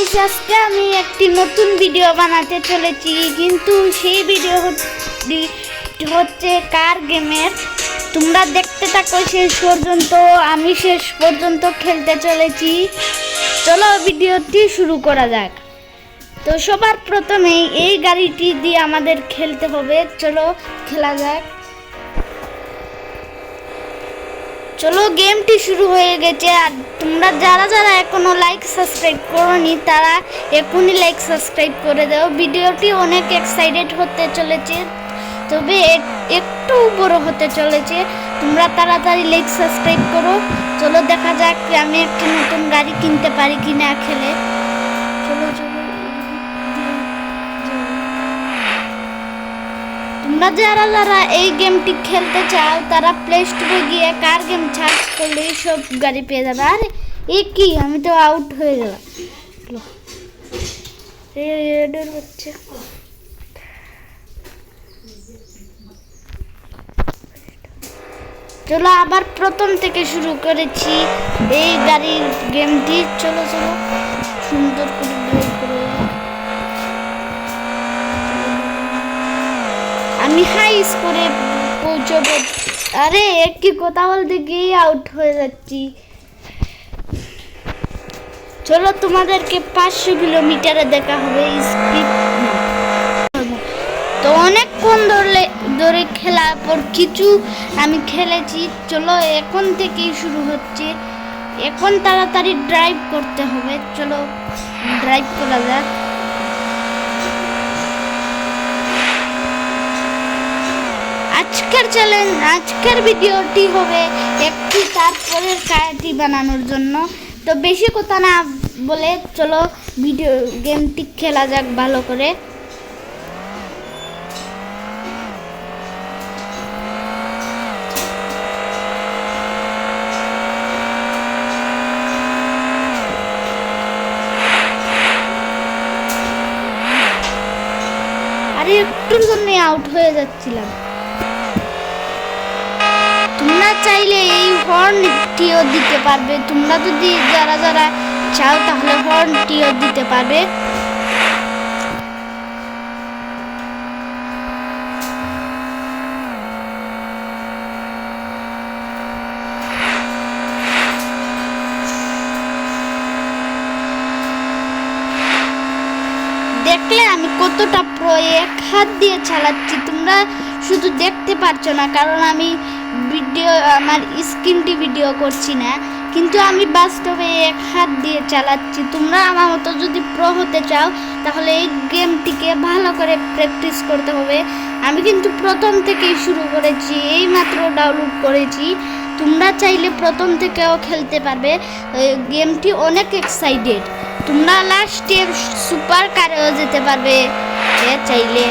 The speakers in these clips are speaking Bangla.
গাইস আজকে আমি একটি নতুন ভিডিও বানাতে চলেছি, কিন্তু সেই ভিডিও হচ্ছে কার গেমের। তোমরা দেখতে থাকো শেষ পর্যন্ত। আমি শেষ পর্যন্ত খেলতে চলেছি। চলো ভিডিওটি শুরু করা যাক। তো সবার প্রথমেই এই গাড়িটি দিয়ে আমাদের খেলতে হবে। চলো খেলা যাক। চলো গেমটি শুরু হয়ে গেছে। আর তোমরা যারা যারা এখনো লাইক সাবস্ক্রাইব করোনি তারা এখনই লাইক সাবস্ক্রাইব করে দাও। ভিডিওটি অনেক এক্সাইটেড হতে চলেছে, তবে একটু বড় হতে চলেছে। তোমরা তাড়াতাড়ি লাইক সাবস্ক্রাইব করো। চলো দেখা যাক আমি একটি নতুন গাড়ি কিনতে পারি কিনা খেলে। চলো চলো তোমরা যারা যারা এই গেমটি খেলতে চাও তারা প্লে স্টোরে গিয়ে কার গেম সার্চ করলে সব গাড়ি পেয়ে যাবে। আরে এ কি, আমি তো আউট হয়ে গেলাম। চলো আবার প্রথম থেকে শুরু করেছি এই গাড়ির গেমটি। চলো চলো সুন্দর করে আমি হাই স্কোরে পৌঁছবো। আরে একটি কথা বলতে গিয়ে আউট হয়ে যাচ্ছি। চলো তোমাদেরকে 500 কিলোমিটারে দেখা হবে স্পিড। তো অনেকক্ষণ ধরে খেলার পর কিছু আমি খেলেছি। চলো এখন থেকেই শুরু হচ্ছে। এখন তাড়াতাড়ি ড্রাইভ করতে হবে। চলো ড্রাইভ করা যাক। আজকের ভিডিওটি হবে একটি তারপরের কারটি বানানোর জন্য। তো বেশি কথা না বলে চলো ভিডিও গেমটি খেলা যাক ভালো করে। আরে একটুর জন্য আউট হয়ে যাচ্ছিলাম। তোমরা চাইলে এই হর্নটিও দিতে পারবে। তোমরা যদি যারা যারা চাও তাহলে হর্নটিও দিতে পারবে। দেখলে আমি কতটা প্রো, এক হাত দিয়ে চালাচ্ছি। তোমরা শুধু দেখতে পারছো না কারণ আমি আমার স্ক্রিনটি ভিডিও করছি না, কিন্তু আমি বাস্তবে এক হাত দিয়ে চালাচ্ছি। তোমরা আমার মতো যদি প্রো হতে চাও তাহলে এই গেমটিকে ভালো করে প্র্যাকটিস করতে হবে। আমি কিন্তু প্রথম থেকেই শুরু করেছি, এই মাত্র ডাউনলোড করেছি। তোমরা চাইলে প্রথম থেকেও খেলতে পারবে। গেমটি অনেক এক্সাইটেড। তোমরা লাস্টে সুপার কারেও যেতে পারবে চাইলে।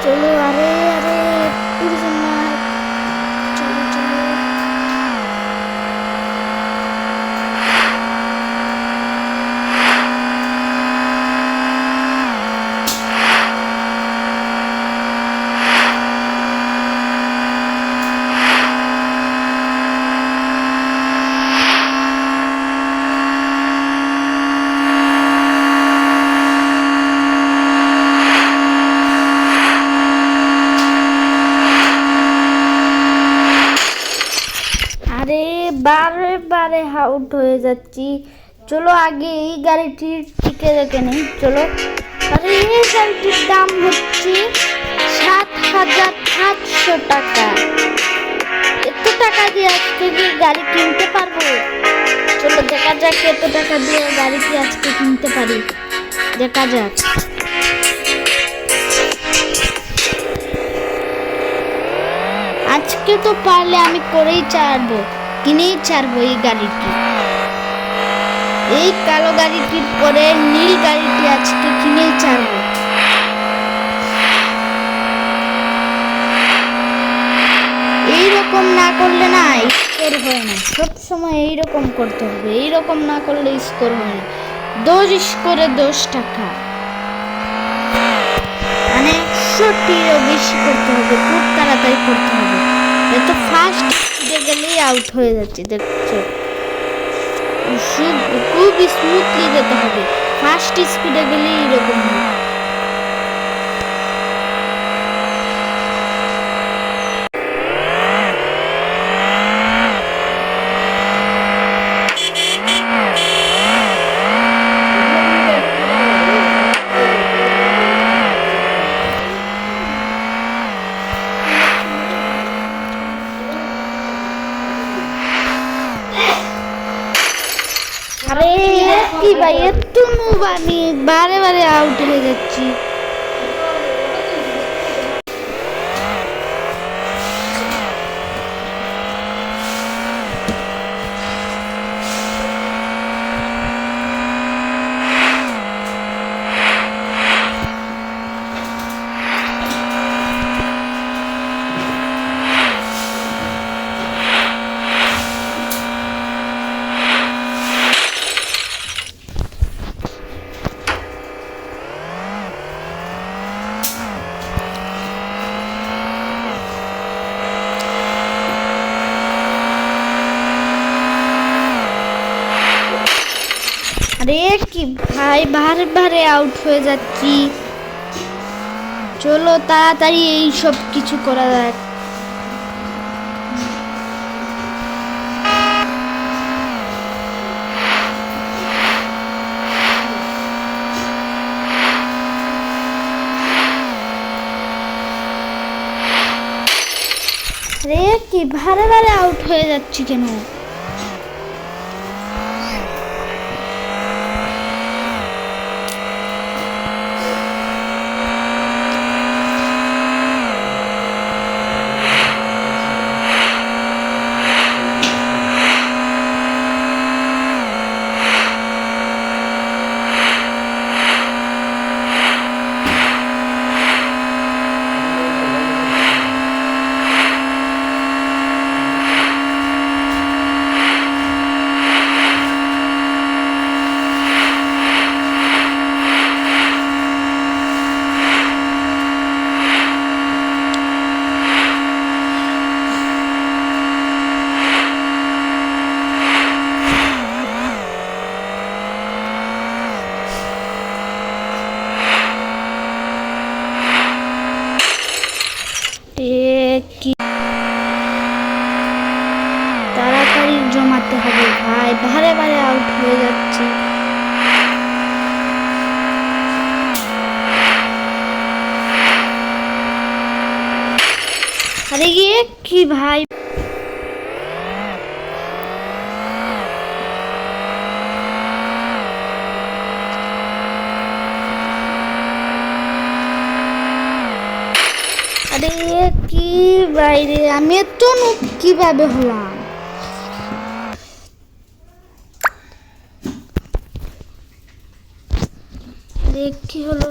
চলো আরে আরে একটুর জন্য চলো চলো। বারে বারে আউট হয়ে যাচ্ছি। চলো আগে এই গাড়িটির টিকে রেখে নেই। চলো আরে এই গাড়িটির দাম হচ্ছে 7,700 টাকা। এত টাকা দিয়ে আজকে কি গাড়ি কিনতে পারবো? চলো দেখা যাক এত টাকা দিয়ে গাড়িটি আজকে কিনতে পারি। দেখা যাক। আজকে তো পারলে আমি করেই ছাড়বো, কিনেই ছাড়বো এই গাড়িটি। এই কালো গাড়িটির পরে নীল গাড়িটি আজকে কিনেই ছাড়বো। এইরকম না করলে না স্কোর হয় না। সব সময় এইরকম করতে হবে, এইরকম না করলে স্কোর হয় না। 10 করে 10 টাকা, মানে 100টিরও বেশি করতে হবে, খুব তাড়াতাড়ি করতে হবে। এত ফাস্ট স্পিডে গেলেই আউট হয়ে যাচ্ছে, দেখছো? খুব স্মুথলি যেতে হবে, ফাস্ট স্পিডে গেলেই এরকম হয়। আরে কি ভাই, এত মুভ, আমি বারে বারে আউট হয়ে যাচ্ছি। আরে কি ভাই, বারে বারে আউট হয়ে যাচ্ছি। চলো তাড়াতাড়ি এই সব কিছু করা যাক। আরে কি বারে বারে আউট হয়ে যাচ্ছি কেন? কি তাড়াতাড়ি জমাতে হবে ভাই, বারে বারে আউট হয়ে যাচ্ছে। আরে গিয়ে কি ভাই, আরে কি বাইরে, আমি এত নুক কিভাবে হলাম? কি হলো?